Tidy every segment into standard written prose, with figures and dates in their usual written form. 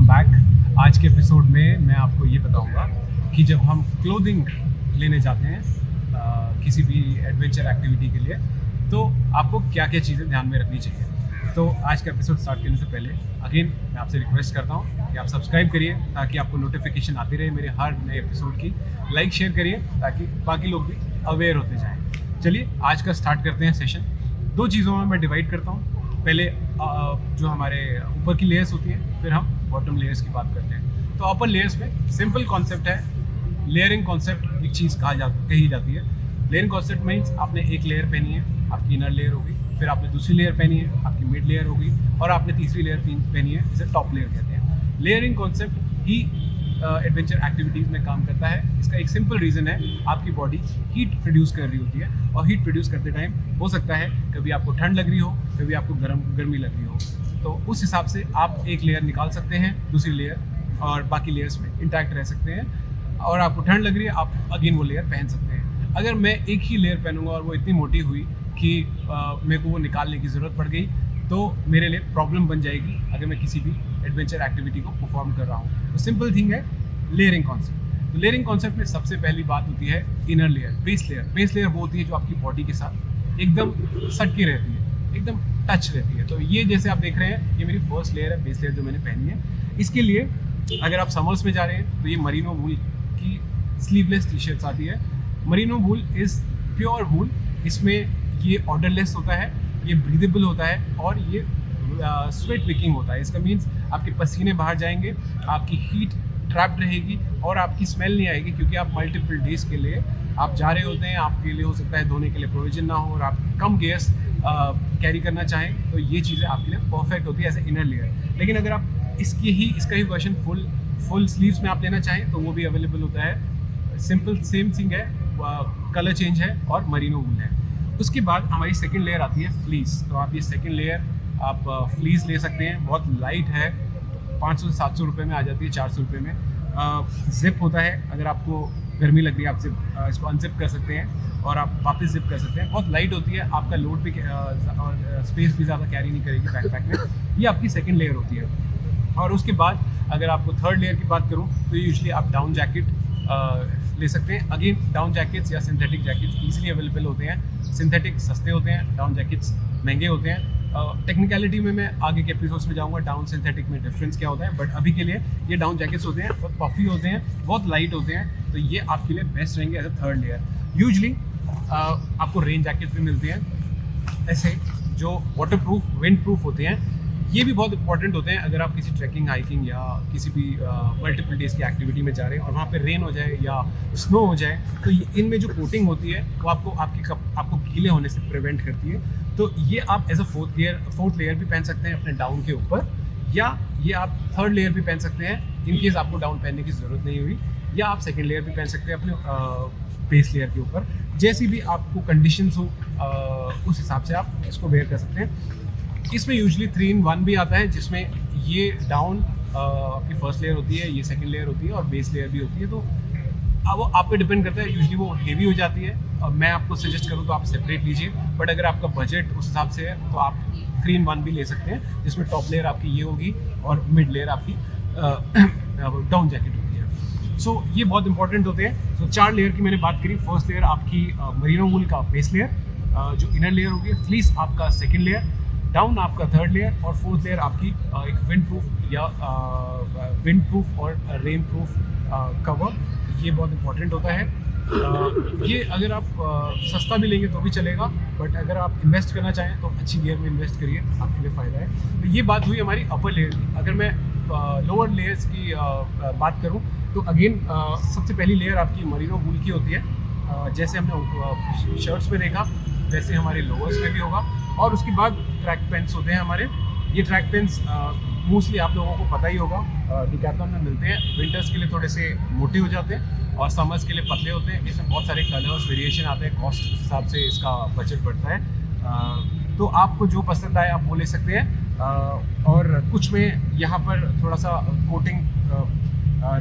Welcome back. आज के episode में मैं आपको ये बताऊंगा कि जब हम क्लोथिंग लेने जाते हैं किसी भी एडवेंचर एक्टिविटी के लिए, तो आपको क्या क्या चीज़ें ध्यान में रखनी चाहिए। तो आज का एपिसोड स्टार्ट करने से पहले अगेन मैं आपसे रिक्वेस्ट करता हूँ कि आप सब्सक्राइब करिए ताकि आपको नोटिफिकेशन आती रहे मेरे हर नए एपिसोड की। लाइक शेयर करिए ताकि बाकी लोग भी अवेयर होते जाएँ। चलिए आज का स्टार्ट करते हैं सेशन। दो चीज़ों में मैं डिवाइड करता हूँ। पहले जो हमारे ऊपर की लेयर्स होती हैं, फिर हम बॉटम लेयर्स की बात करते हैं। तो अपर लेयर्स में सिंपल कॉन्सेप्ट है, लेयरिंग कॉन्सेप्ट एक चीज़ कही जाती है। लेयरिंग कॉन्सेप्ट मीन्स आपने एक लेयर पहनी है, आपकी इनर लेयर होगी, फिर आपने दूसरी लेयर पहनी है, आपकी मिड लेयर होगी, और आपने तीसरी लेयर पहनी है, जिसे टॉप लेयर कहते हैं। लेयरिंग कॉन्सेप्ट ही एडवेंचर एक्टिविटीज़ में काम करता है। इसका एक सिंपल रीज़न है, आपकी बॉडी हीट प्रोड्यूस कर रही होती है, और हीट प्रोड्यूस करते टाइम हो सकता है कभी आपको ठंड लग रही हो, कभी आपको गर्मी लग रही हो। तो उस हिसाब से आप एक लेयर निकाल सकते हैं, दूसरी लेयर, और बाकी लेयर्स में इंटैक्ट रह सकते हैं। और आपको ठंड लग रही है, आप अगेन वो लेयर पहन सकते हैं। अगर मैं एक ही लेयर पहनूंगा और वो इतनी मोटी हुई कि मेरे को वो निकालने की ज़रूरत पड़ गई, तो मेरे लिए प्रॉब्लम बन जाएगी अगर मैं किसी भी एडवेंचर एक्टिविटी को परफॉर्म कर रहा हूँ। तो सिंपल थिंग है लेयरिंग कॉन्सेप्ट। तो लेयरिंग कॉन्सेप्ट में सबसे पहली बात होती है inner layer, base layer. Base layer वो होती है जो आपकी बॉडी के साथ एकदम सटकी रहती है, एकदम टच रहती है। तो ये जैसे आप देख रहे हैं, ये मेरी फर्स्ट लेयर है, बेस लेयर जो मैंने पहनी है। इसके लिए अगर आप समर्स में जा रहे हैं तो ये मरीनो वूल की स्लीवलेस टी शर्ट्स आती है। मरीनो वूल इज़ प्योर वूल। इसमें ये ऑर्डरलेस होता है, ये ब्रीदेबल होता है, और ये स्वेट विकिंग होता है। इसका मीन्स आपके पसीने बाहर जाएंगे, आपकी हीट ट्रैप्ड रहेगी, और आपकी स्मेल नहीं आएगी, क्योंकि आप मल्टीपल डेज के लिए आप जा रहे होते हैं। आपके लिए हो सकता है धोने के लिए प्रोविजन ना हो, और आप कम गैस कैरी करना चाहें, तो ये चीज़ें आपके लिए परफेक्ट होती है एज ए इनर लेयर। लेकिन अगर आप इसका ही वर्जन फुल स्लीव्स में आप लेना चाहें तो वो भी अवेलेबल होता है। सिंपल सेम थिंग है, कलर चेंज है और मरीनो वूल है। उसके बाद हमारी सेकंड लेयर आती है फ्लीस। तो आप ये सेकंड लेयर आप फ्लीस ले सकते हैं, बहुत लाइट है, 500 से 700 रुपये में आ जाती है, 400 रुपये में। जिप होता है, अगर आपको गर्मी लग रही है आप इसको अनजिप कर सकते हैं और आप वापस जिप कर सकते हैं। बहुत लाइट होती है, आपका लोड भी और स्पेस भी ज़्यादा कैरी नहीं करेगी बैकपैक में। ये आपकी सेकंड लेयर होती है। और उसके बाद अगर आपको थर्ड लेयर की बात करूँ तो यूजुअली आप डाउन जैकेट ले सकते हैं। अगेन डाउन जैकेट्स या सिंथेटिक जैकेट्स ईजिली अवेलेबल होते हैं। सिंथेटिक सस्ते होते हैं, डाउन जैकेट्स महंगे होते हैं। टेक्निकलिटी में मैं आगे के एपिसोड्स में जाऊंगा, डाउन सिंथेटिक में डिफरेंस क्या होता है, बट अभी के लिए ये डाउन जैकेट्स होते हैं, बहुत पफी होते हैं, बहुत लाइट होते हैं, तो ये आपके लिए बेस्ट रहेंगे as a third layer. Usually आपको रेन जैकेट्स भी मिलते हैं ऐसे, जो वाटर प्रूफ, विंड प्रूफ होते हैं। ये भी बहुत इंपॉर्टेंट होते हैं अगर आप किसी ट्रैकिंग, हाइकिंग या किसी भी मल्टीपल डेज की एक्टिविटी में जा रहे हैं और वहाँ पे रेन हो जाए या स्नो हो जाए, तो इनमें जो कोटिंग होती है वो आपको गीले होने से प्रिवेंट करती है। तो ये आप एज अ फोर्थ लेयर भी पहन सकते हैं अपने डाउन के ऊपर, या ये आप थर्ड लेयर भी पहन सकते हैं इन केस आपको डाउन पहनने की ज़रूरत नहीं हुई, या आप सेकेंड लेयर भी पहन सकते हैं अपने बेस लेयर के ऊपर। जैसी भी आपको कंडीशंस हो उस हिसाब से आप इसको वेयर कर सकते हैं। इसमें यूजुअली 3-in-1 भी आता है, जिसमें ये डाउन आपकी फर्स्ट लेयर होती है, ये सेकंड लेयर होती है, और बेस लेयर भी होती है। तो वो आप पे डिपेंड करता है। यूजुअली वो हेवी हो जाती है, मैं आपको सजेस्ट करूँ तो आप सेपरेट लीजिए, बट अगर आपका बजट उस हिसाब से है तो आप 3-in-1 भी ले सकते हैं, जिसमें टॉप लेयर आपकी ये होगी और मिड लेयर आपकी डाउन जैकेट होती है। सो ये बहुत इंपॉर्टेंट होते हैं। सो 4 लेयर की मैंने बात करी। फर्स्ट लेयर आपकी मरीनो वूल का बेस लेयर, जो इनर लेयर होगी, फ्लीस आपका सेकेंड लेयर, डाउन आपका थर्ड लेयर, और फोर्थ लेयर आपकी एक विंड प्रूफ और रेन प्रूफ कवर। ये बहुत इंपॉर्टेंट होता है। ये अगर आप सस्ता भी लेंगे तो भी चलेगा, बट अगर आप इन्वेस्ट करना चाहें तो अच्छी गियर में इन्वेस्ट करिए, आपके लिए फ़ायदा है। तो ये बात हुई हमारी अपर लेयर की। अगर मैं लोअर लेयर्स की बात करूं तो अगेन सबसे पहली लेयर आपकी मरीनो वूल की होती है। जैसे हमने शर्ट्स में देखा, वैसे हमारे लोअर्स में भी होगा। और उसके बाद ट्रैक पैंट्स होते हैं हमारे। ये ट्रैक पैंट्स मोस्टली आप लोगों को पता ही होगा, डिकैथलॉन में मिलते हैं। विंटर्स के लिए थोड़े से मोटे हो जाते हैं और समर्स के लिए पतले होते हैं। इसमें बहुत सारे कलर्स वेरिएशन आते हैं, कॉस्ट के हिसाब से इसका बजट बढ़ता है। तो आपको जो पसंद आए आप वो ले सकते हैं। और कुछ में यहाँ पर थोड़ा सा कोटिंग,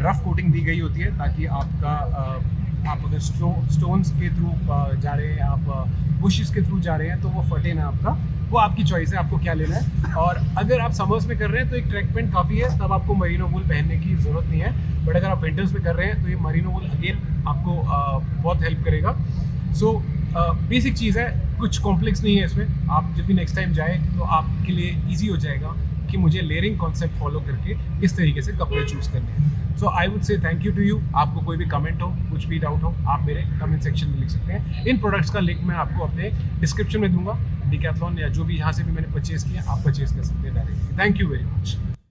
रफ कोटिंग दी गई होती है, ताकि आप अगर स्टोन्स के थ्रू जा रहे हैं, आप बुशेस के थ्रू जा रहे हैं, तो वो फटे ना आपका वो आपकी चॉइस है, आपको क्या लेना है। और अगर आप समर्स में कर रहे हैं तो एक ट्रैक पैंट काफ़ी है, तब आपको मरीनो वूल पहनने की ज़रूरत नहीं है। बट अगर आप विंटर्स में कर रहे हैं तो ये मरीनो वूल अगेन आपको बहुत हेल्प करेगा। सो बेसिक चीज़ है, कुछ कॉम्प्लेक्स नहीं है इसमें। आप जब भी नेक्स्ट टाइम जाए तो आपके लिए ईजी हो जाएगा कि मुझे लेयरिंग कॉन्सेप्ट फॉलो करके इस तरीके से कपड़े चूज़ करने हैं। So I would say thank you to you. आपको कोई भी कमेंट हो, कुछ भी डाउट हो, आप मेरे कमेंट सेक्शन में लिख सकते हैं। इन प्रोडक्ट्स का लिंक मैं आपको अपने डिस्क्रिप्शन में दूंगा। डिकैथलॉन या जो भी यहाँ से भी मैंने परचेज़ किया, आप परचेज़ कर सकते हैं directly. Thank you very much.